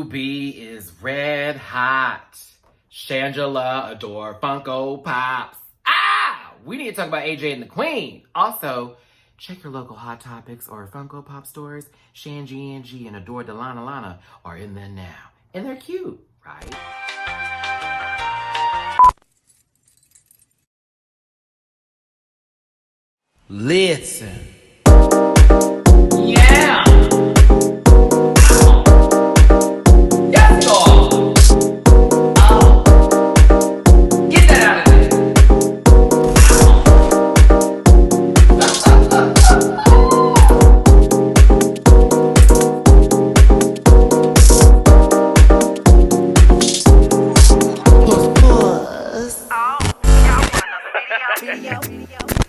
Ruby is red hot. Shangela adore Funko Pops. We need to talk about AJ and the Queen. Also, check your local Hot Topics or Funko Pop stores. Shanji Angie and Adore Delana Lana are in there now. And they're cute, right? Listen. Yeah! Yes, dog! Get that out of there!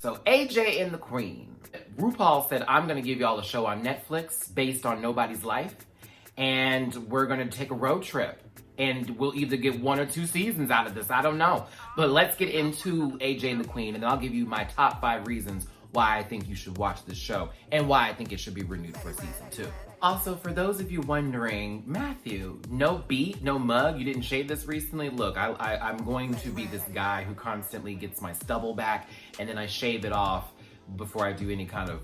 So AJ and the Queen. RuPaul said, I'm going to give y'all a show on Netflix based on nobody's life. And we're going to take a road trip. And we'll either get 1 or 2 seasons out of this. I don't know. But let's get into AJ and the Queen. And then I'll give you my top 5 reasons why I think you should watch this show. And why I think it should be renewed for season 2. Also, for those of you wondering, Matthew, no beat, no mug, you didn't shave this recently? Look, I'm going to be this guy who constantly gets my stubble back and then I shave it off before I do any kind of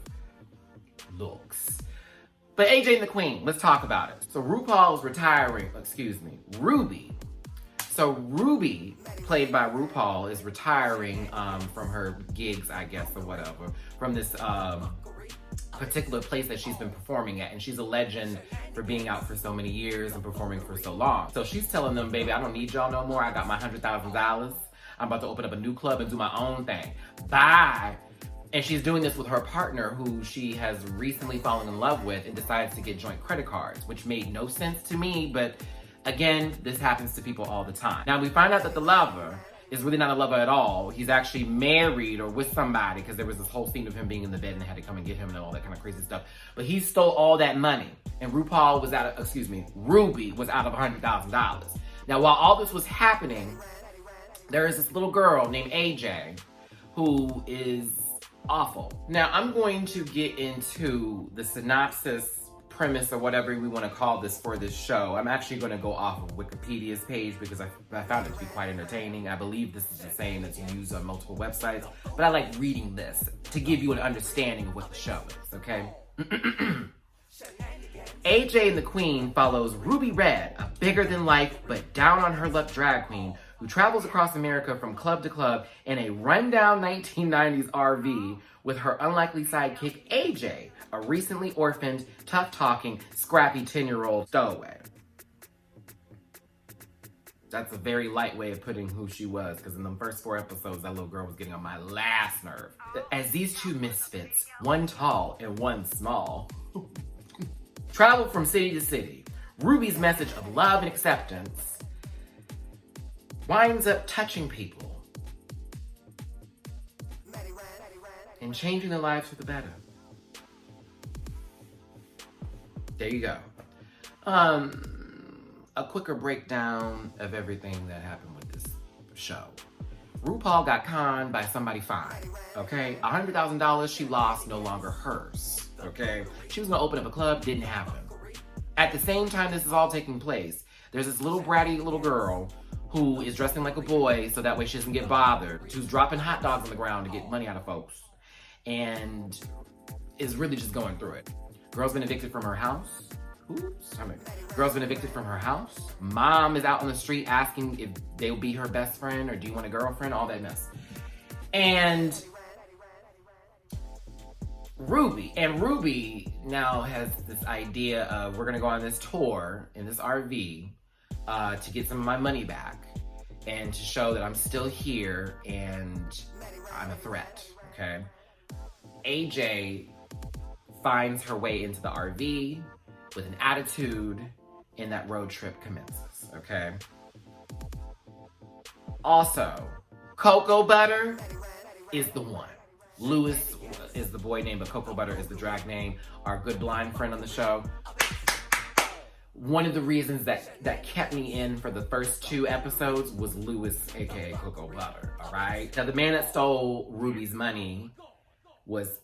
looks. But AJ and the Queen, let's talk about it. So RuPaul's retiring, Ruby. So Ruby, played by RuPaul, is retiring from her gigs, I guess, or whatever, from this particular place that she's been performing at. And she's a legend for being out for so many years and performing for so long. So she's telling them, baby, I don't need y'all no more. I got my $100,000. I'm about to open up a new club and do my own thing. Bye. And she's doing this with her partner, who she has recently fallen in love with, and decides to get joint credit cards, which made no sense to me, but again, this happens to people all the time. Now, we find out that the lover is really not a lover at all. He's actually married or with somebody, because there was this whole scene of him being in the bed and they had to come and get him and all that kind of crazy stuff. But he stole all that money, and Ruby was out of $100,000. Now, while all this was happening, there is this little girl named AJ who is awful. Now, I'm going to get into the synopsis, premise, or whatever we want to call this for this show. I'm actually going to go off of Wikipedia's page because I found it to be quite entertaining. I believe this is the same that's used on multiple websites, but I like reading this to give you an understanding of what the show is, okay? AJ and the Queen follows Ruby Red, a bigger-than-life but down-on-her-luck drag queen who travels across America from club to club in a rundown 1990s RV with her unlikely sidekick AJ, a recently orphaned, tough-talking, scrappy 10-year-old stowaway. That's a very light way of putting who she was, because in the first 4 episodes, that little girl was getting on my last nerve. As these 2 misfits, one tall and one small, travel from city to city, Ruby's message of love and acceptance winds up touching people and changing their lives for the better. There you go. A quicker breakdown of everything that happened with this show. RuPaul got conned by somebody fine, okay? $100,000 she lost, no longer hers, okay? She was gonna open up a club, didn't happen. At the same time this is all taking place, there's this little bratty little girl who is dressing like a boy so that way she doesn't get bothered, who's dropping hot dogs on the ground to get money out of folks, and is really just going through it. Girl's been evicted from her house. Girl's been evicted from her house. Mom is out on the street asking if they'll be her best friend or do you want a girlfriend, all that mess. And Ruby now has this idea of, we're gonna go on this tour in this RV to get some of my money back and to show that I'm still here and I'm a threat, okay? AJ finds her way into the RV with an attitude, and that road trip commences, okay? Also, Cocoa Butter is the one. Lewis is the boy name, but Cocoa Butter is the drag name. Our good blind friend on the show. One of the reasons that kept me in for the first 2 episodes was Lewis, aka Cocoa Butter, all right? Now, the man that stole Ruby's money was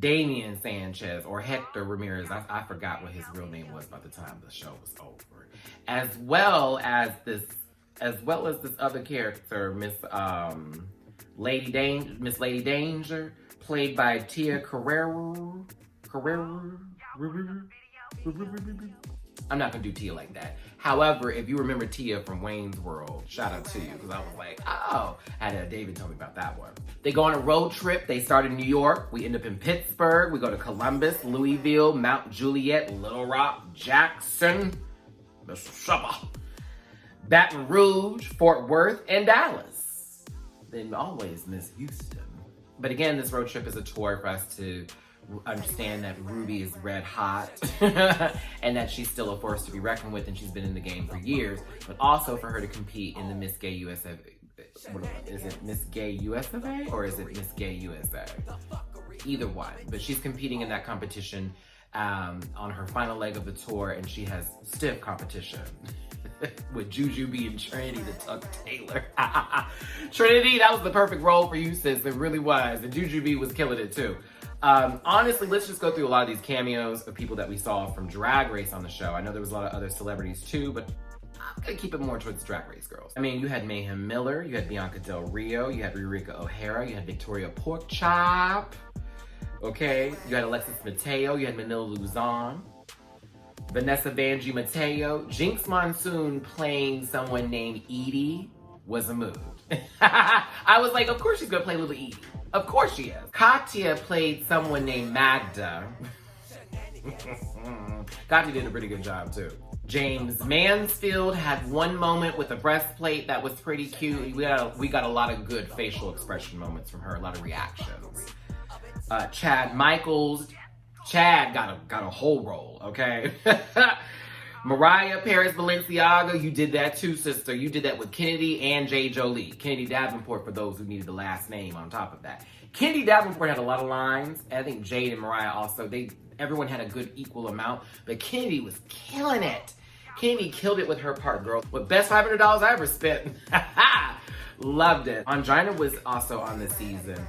Damian Sanchez, or Hector Ramirez. I forgot what his real name was by the time the show was over. this other character, Miss Lady Danger, played by Tia Carrere. I'm not gonna do Tia like that. However, if you remember Tia from Wayne's World, shout out to you, because I was like, oh, I had David tell me about that one. They go on a road trip. They start in New York. We end up in Pittsburgh. We go to Columbus, Louisville, Mount Juliet, Little Rock, Jackson, Mississippi, Baton Rouge, Fort Worth, and Dallas. Then always miss Houston. But again, this road trip is a tour for us to understand that Ruby is red hot and that she's still a force to be reckoned with, and she's been in the game for years, but also for her to compete in the Miss Gay USA. Is it Miss Gay USA or is it Miss Gay USA? Either one. But she's competing in that competition on her final leg of the tour, and she has stiff competition with Juju B and Trinity the Tuck Taylor. Trinity, that was the perfect role for you, sis. It really was. And Juju B was killing it too. Honestly, let's just go through a lot of these cameos of people that we saw from Drag Race on the show. I know there was a lot of other celebrities too, but I'm gonna keep it more towards Drag Race girls. I mean, you had Mayhem Miller, you had Bianca Del Rio, you had Eureka O'Hara, you had Victoria Porkchop, okay? You had Alexis Mateo, you had Manila Luzon, Vanessa Vanjie Mateo. Jinx Monsoon playing someone named Edie was a move. I was like, of course she's gonna play little Edie. Of course she is. Katya played someone named Magda. Katya did a pretty good job too. James Mansfield had one moment with a breastplate that was pretty cute. We got a lot of good facial expression moments from her, a lot of reactions. Chad Michaels. Chad got a whole role, okay? Mariah Paris Balenciaga, you did that too, sister. You did that with Kennedy and J. Jolie. Kennedy Davenport, for those who needed the last name on top of that. Kennedy Davenport had a lot of lines. I think Jade and Mariah also. Everyone had a good equal amount, but Kennedy was killing it. Kennedy killed it with her part, girl. With best $500 I ever spent. Loved it. Angina was also on this season.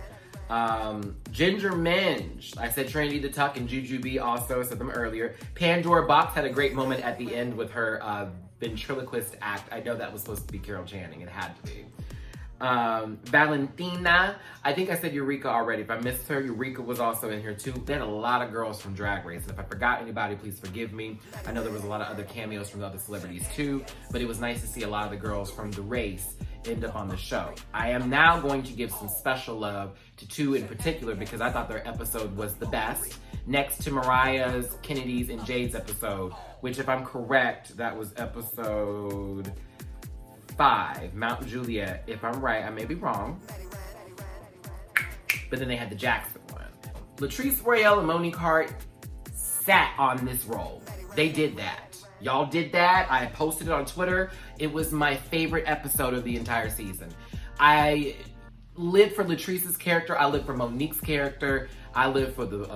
Ginger Minge. I said Trinity the Tuck and Juju B also, said them earlier. Pandora Box had a great moment at the end with her ventriloquist act. I know that was supposed to be Carol Channing. It had to be. Valentina. I think I said Eureka already. If I missed her, Eureka was also in here too. They had a lot of girls from Drag Race. And if I forgot anybody, please forgive me. I know there was a lot of other cameos from the other celebrities too, but it was nice to see a lot of the girls from the race end up on the show. I am now going to give some special love to two in particular because I thought their episode was the best. Next to Mariah's, Kennedy's, and Jade's episode, which if I'm correct, that was episode 5, Mount Juliet. If I'm right, I may be wrong. But then they had the Jackson one. Latrice Royale and Monique Hart sat on this role. They did that. Y'all did that. I posted it on Twitter. It was my favorite episode of the entire season. I lived for Latrice's character. I lived for Monique's character. I lived for the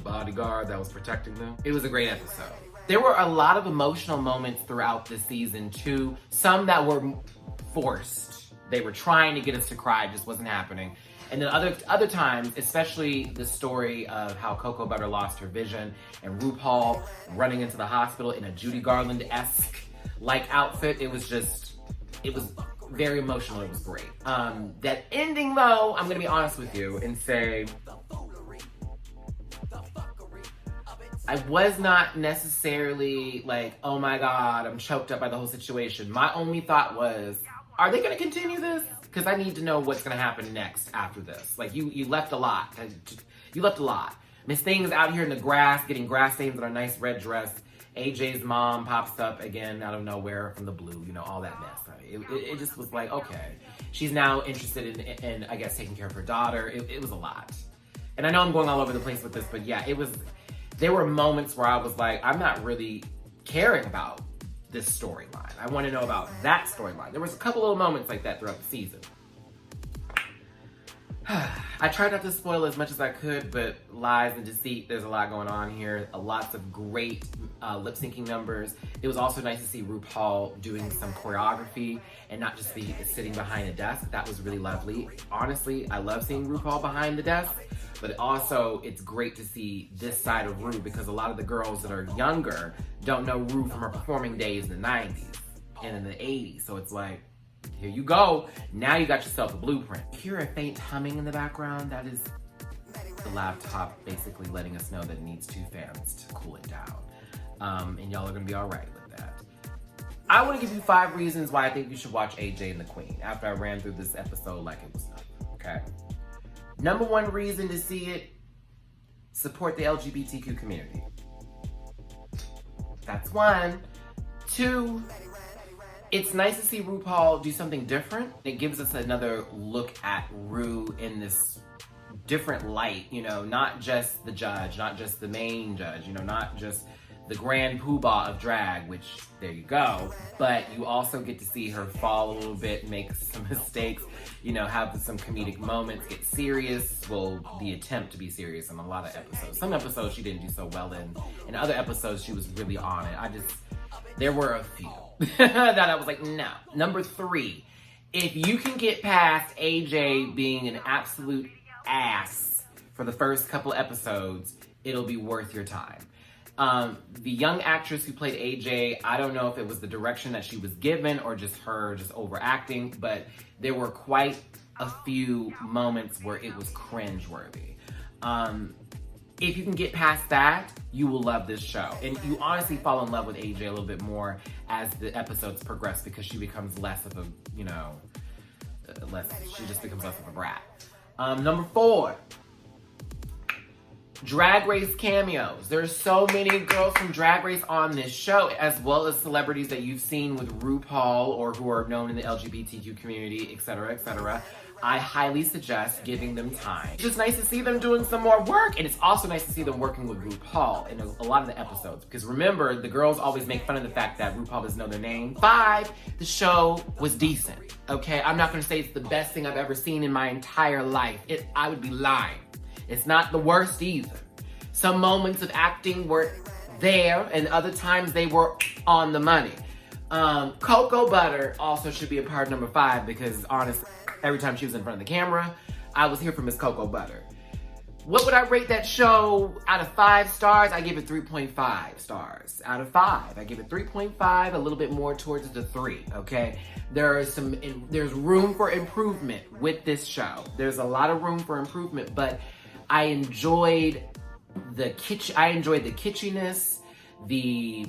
bodyguard that was protecting them. It was a great episode. There were a lot of emotional moments throughout this season too. Some that were forced. They were trying to get us to cry, it just wasn't happening. And then other times, especially the story of how Cocoa Butter lost her vision and RuPaul running into the hospital in a Judy Garland-esque like outfit. It was very emotional. It was great. That ending though, I'm gonna be honest with you and say, I was not necessarily like, oh my God, I'm choked up by the whole situation. My only thought was, are they gonna continue this? Because I need to know what's gonna happen next after this. Like you left a lot. You left a lot. Miss Thing's out here in the grass, getting grass stains on a nice red dress. AJ's mom pops up again out of nowhere from the blue, all that mess. It just was like, okay. She's now interested in I guess, taking care of her daughter. It was a lot. And I know I'm going all over the place with this, but yeah, there were moments where I was like, I'm not really caring about this storyline. I want to know about that storyline. There was a couple little moments like that throughout the season. I tried not to spoil as much as I could, but lies and deceit, there's a lot going on here. Lots of great lip syncing numbers. It was also nice to see Rupaul doing some choreography and not just be sitting behind a desk. That was really lovely. Honestly, I love seeing Rupaul behind the desk, but also it's great to see this side of Ru, because a lot of the girls that are younger don't know Ru from her performing days in the 90s and in the 80s. So it's like, here you go. Now you got yourself a blueprint. Hear a faint humming in the background? That is the laptop basically letting us know that it needs 2 fans to cool it down. And y'all are gonna be all right with that. I wanna give you 5 reasons why I think you should watch AJ and the Queen after I ran through this episode like it was nothing, okay? Number 1 reason to see it, support the LGBTQ community. That's 1. 2, it's nice to see Rupaul do something different. It gives us another look at Ru in this different light, you know, not just the judge, not just the main judge, you know, not just the grand poobah of drag, which there you go, but you also get to see her fall a little bit, make some mistakes, you know, have some comedic moments, get serious, well, the attempt to be serious in a lot of episodes. Some episodes she didn't do so well in other episodes she was really on it. There were a few that I was like, no. Number 3, if you can get past AJ being an absolute ass for the first couple episodes, it'll be worth your time. The young actress who played AJ, I don't know if it was the direction that she was given or just her just overacting, but there were quite a few moments where it was cringeworthy. If you can get past that, you will love this show. And you honestly fall in love with AJ a little bit more as the episodes progress, because she becomes less of a, you know, she just becomes less of a brat. Number 4, Drag Race cameos. There's so many girls from Drag Race on this show, as well as celebrities that you've seen with Rupaul or who are known in the LGBTQ community, etc., etc. I highly suggest giving them time. It's just nice to see them doing some more work, and it's also nice to see them working with Rupaul in a lot of the episodes, because remember, the girls always make fun of the fact that Rupaul doesn't know their name. 5, the show was decent, okay? I'm not gonna say it's the best thing I've ever seen in my entire life. I would be lying. It's not the worst either. Some moments of acting were there, and other times they were on the money. Cocoa Butter also should be a part of number 5, because honestly, every time she was in front of the camera, I was here for Miss Cocoa Butter. What would I rate that show out of 5 stars? I give it 3.5 stars out of 5. I give it 3.5, a little bit more towards the 3, okay? There's room for improvement with this show. There's a lot of room for improvement, but I enjoyed the kitschiness, the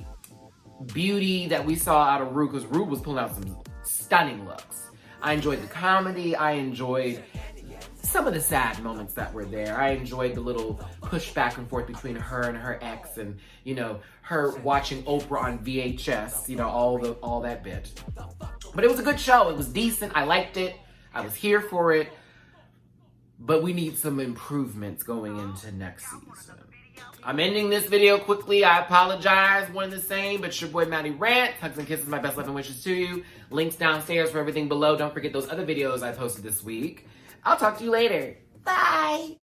beauty that we saw out of Ru, because Ru was pulling out some stunning looks. I enjoyed the comedy. I enjoyed some of the sad moments that were there. I enjoyed the little push back and forth between her and her ex, and, you know, her watching Oprah on VHS, you know, all that bit. But it was a good show. It was decent. I liked it. I was here for it. But we need some improvements going into next season. I'm ending this video quickly. I apologize, one and the same, but it's your boy Matty-Rants. Hugs and kisses, my best love and wishes to you. Links downstairs for everything below. Don't forget those other videos I posted this week. I'll talk to you later. Bye.